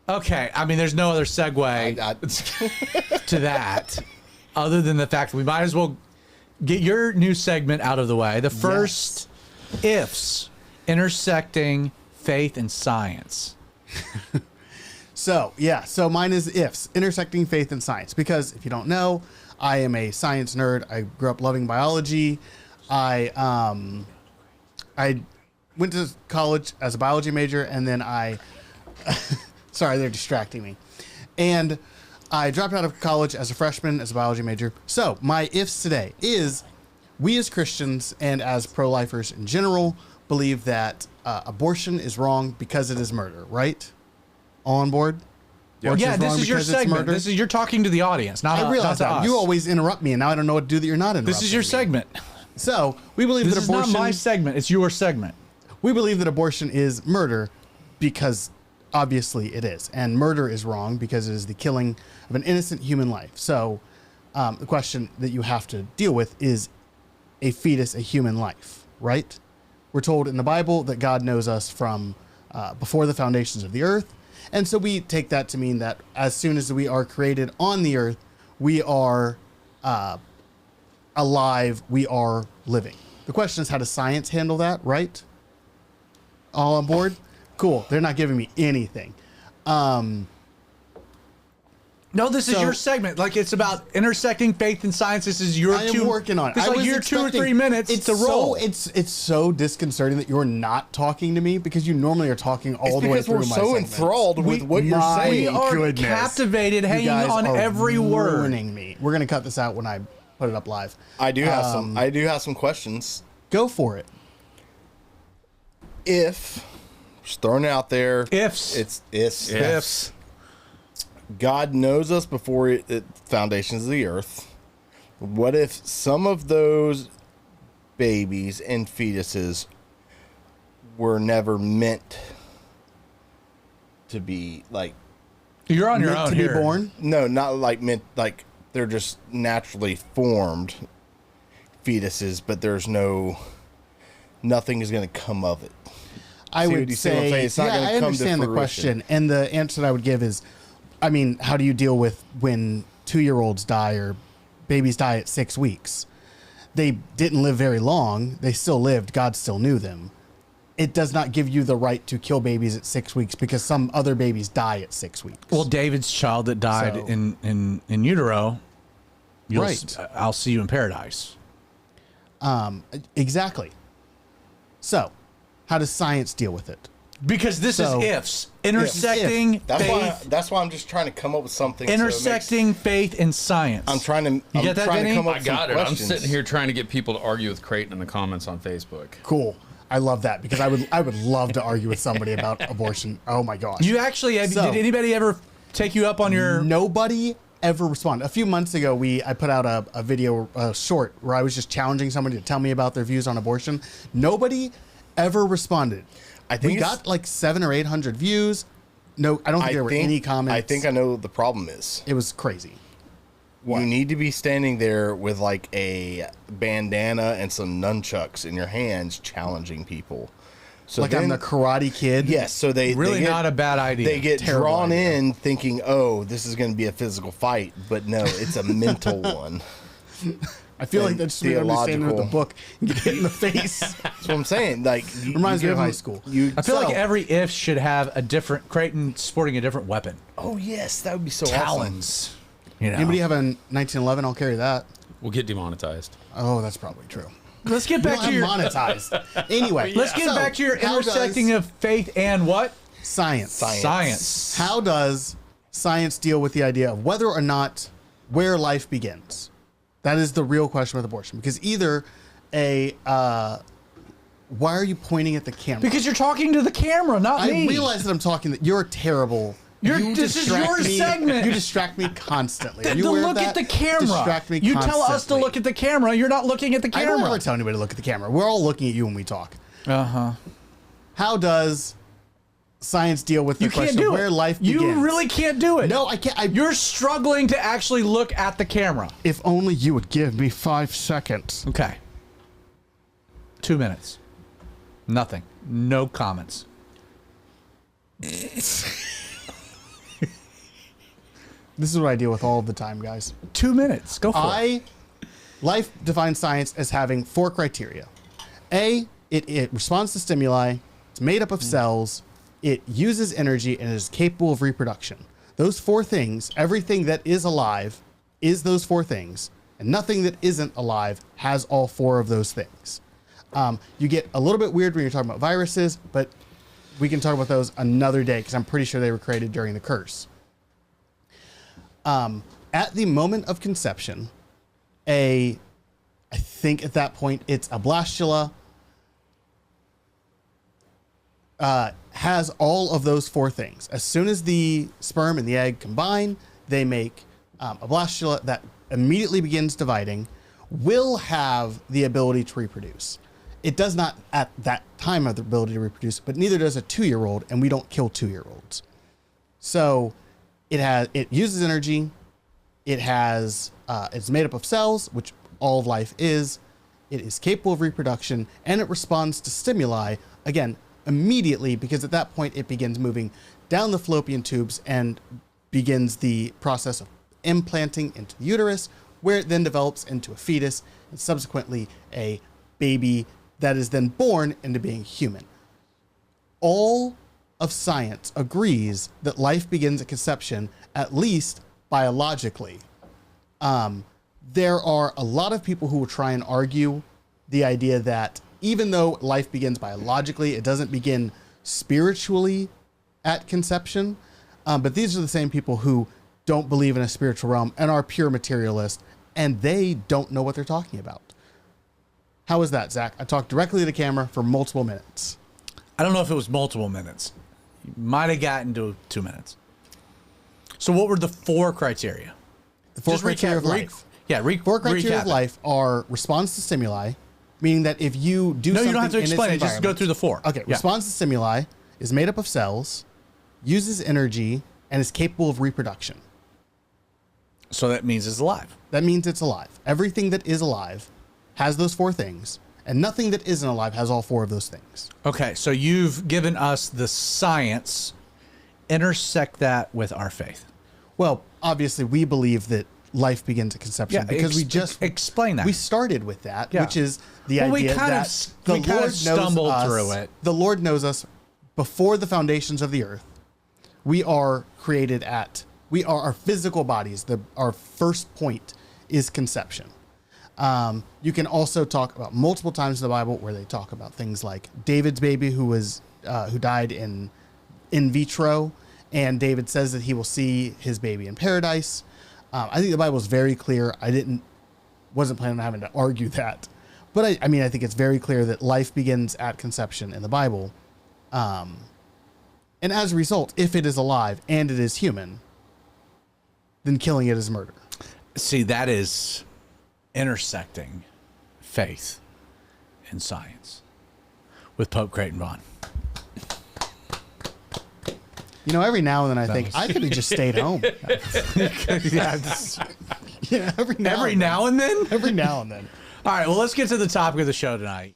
Okay, I mean, there's no other segue to that other than the fact that we might as well get your new segment out of the way. The first ifs, intersecting faith and science. So mine is ifs, intersecting faith and science. Because if you don't know, I am a science nerd. I grew up loving biology. I went to college as a biology major, and then sorry, they're distracting me. And I dropped out of college as a freshman as a biology major. So my ifs today is we as Christians and as pro-lifers in general believe that abortion is wrong because it is murder, right? All on board? Yeah, this is your segment. You're talking to the audience, not I realize not to that. us. You always interrupt me, and now I don't know what to do that you're not interrupting. This is your segment. So we believe that abortion... This is not my segment. It's your segment. We believe that abortion is murder because obviously it is. And murder is wrong because it is the killing of an innocent human life. So the question that you have to deal with is a fetus a human life, right? We're told in the Bible that God knows us from before the foundations of the earth. And so we take that to mean that as soon as we are created on the earth, we are alive, we are living. The question is, how does science handle that, right? All on board? Cool. They're not giving me anything. No, this is your segment. Like, it's about intersecting faith and science. This is your I am working on it. It's like your 2 or 3 minutes to roll. It's so disconcerting that you're not talking to me because you normally are talking all the way through my segments. Because we're so enthralled with what you're saying. We are captivated, hanging on every word. Ruining me. We're gonna cut this out when I put it up live. I do have some. I do have some questions. Go for it. If just throwing it out there, ifs. It's ifs. God knows us before the foundations of the earth. What if some of those babies and fetuses were never meant to be like? You're on your meant own to here. be born? No, not like meant like they're just naturally formed fetuses, but there's nothing is going to come of it. I would say, it's not I understand the question, and the answer that I would give is, I mean, how do you deal with when 2-year-olds die or babies die at 6 weeks? They didn't live very long. They still lived. God still knew them. It does not give you the right to kill babies at 6 weeks because some other babies die at 6 weeks. Well, David's child that died in utero, right. I'll see you in paradise. Exactly. So, how does science deal with it? Because this is ifs. Intersecting faith. That's why I'm just trying to come up with something. Intersecting faith and science. I'm trying to. You get that, Vinny? Come up I with got some it. questions. I'm sitting here trying to get people to argue with Creighton in the comments on Facebook. Cool. I love that because I would love to argue with somebody about abortion. Oh my gosh. You actually did anybody ever take you up on your? Nobody ever responded. A few months ago, I put out a video, short, where I was just challenging somebody to tell me about their views on abortion. Nobody ever responded. I think we got like 700 or 800 views. No, I don't think there were any comments. I think I know what the problem is. It was crazy. What? You need to be standing there with like a bandana and some nunchucks in your hands, challenging people. So like I'm the Karate Kid. Yes. So they not a bad idea. They get Terrible drawn idea. in thinking, oh, this is going to be a physical fight, but no, it's a mental one. I feel like that's just me standing with the book and get hit in the face. That's what I'm saying. Like reminds me of high school. I feel like every if should have a different Creighton sporting a different weapon. Oh yes, that would be so Talons. awesome. You know. Anybody have a 1911? I'll carry that. We'll get demonetized. Oh, that's probably true. Let's get back to your monetized. Anyway, let's get back to your intersecting of faith and what? Science. Science. How does science deal with the idea of whether or not where life begins? That is the real question with abortion. Because either why are you pointing at the camera? Because you're talking to the camera, not me. I realize that I'm talking. That you're terrible. This is your segment. You distract me constantly. Are you to aware of look that? at the camera. Distract me you constantly. tell us to look at the camera. You're not looking at the camera. I don't ever tell anybody to look at the camera. We're all looking at you when we talk. Uh-huh. How does science deal with the question of where life begins? You really can't do it. No, I can't. You're struggling to actually look at the camera. If only you would give me 5 seconds. Okay. 2 minutes. Nothing. No comments. This is what I deal with all of the time, guys. 2 minutes. Go for it. Life defines science as having 4 criteria. A, it responds to stimuli. It's made up of cells. It uses energy and is capable of reproduction. Those 4 things, everything that is alive is those 4 things, and nothing that isn't alive has all 4 of those things. You get a little bit weird when you're talking about viruses, but we can talk about those another day because I'm pretty sure they were created during the curse. At the moment of conception, I think at that point it's a blastula, has all of those 4 things. As soon as the sperm and the egg combine, they make a blastula that immediately begins dividing, will have the ability to reproduce. It does not at that time have the ability to reproduce, but neither does a 2-year-old, and we don't kill 2-year-olds. So it uses energy. It's made up of cells, which all of life is. It is capable of reproduction, and it responds to stimuli, again, immediately, because at that point it begins moving down the fallopian tubes and begins the process of implanting into the uterus, where it then develops into a fetus and subsequently a baby that is then born into being human. All of science agrees that life begins at conception, at least biologically. There are a lot of people who will try and argue the idea that even though life begins biologically, it doesn't begin spiritually at conception. But these are the same people who don't believe in a spiritual realm and are pure materialists, and they don't know what they're talking about. How is that, Zach? I talked directly to the camera for multiple minutes. I don't know if it was multiple minutes. You might have gotten to 2 minutes. So what were the 4 criteria? The 4 criteria of life. 4 criteria of life are response to stimuli, meaning that if you do something, you don't have to explain it. Just go environment- through the 4. Okay, response to stimuli is made up of cells, uses energy, and is capable of reproduction. So that means it's alive. That means it's alive. Everything that is alive has those 4 things, and nothing that isn't alive has all 4 of those things. Okay, so you've given us the science. Intersect that with our faith. Well, obviously, we believe that life begins at conception because we just explain that. We started with that, Yeah. which is the Well, we idea kind of- that we kind of stumbled through it. The Lord knows us before the foundations of the earth. We are created we are our physical bodies. Our first point is conception. You can also talk about multiple times in the Bible where they talk about things like David's baby who died in vitro, and David says that he will see his baby in paradise. I think the Bible is very clear. Wasn't planning on having to argue that, but I think it's very clear that life begins at conception in the Bible, and as a result, if it is alive and it is human, then killing it is murder. See, that is intersecting faith and science with Pope Creighton Vaughn. Every now and then I think I could have just stayed home. Every now and then. Every now and then. All right, well, let's get to the topic of the show tonight.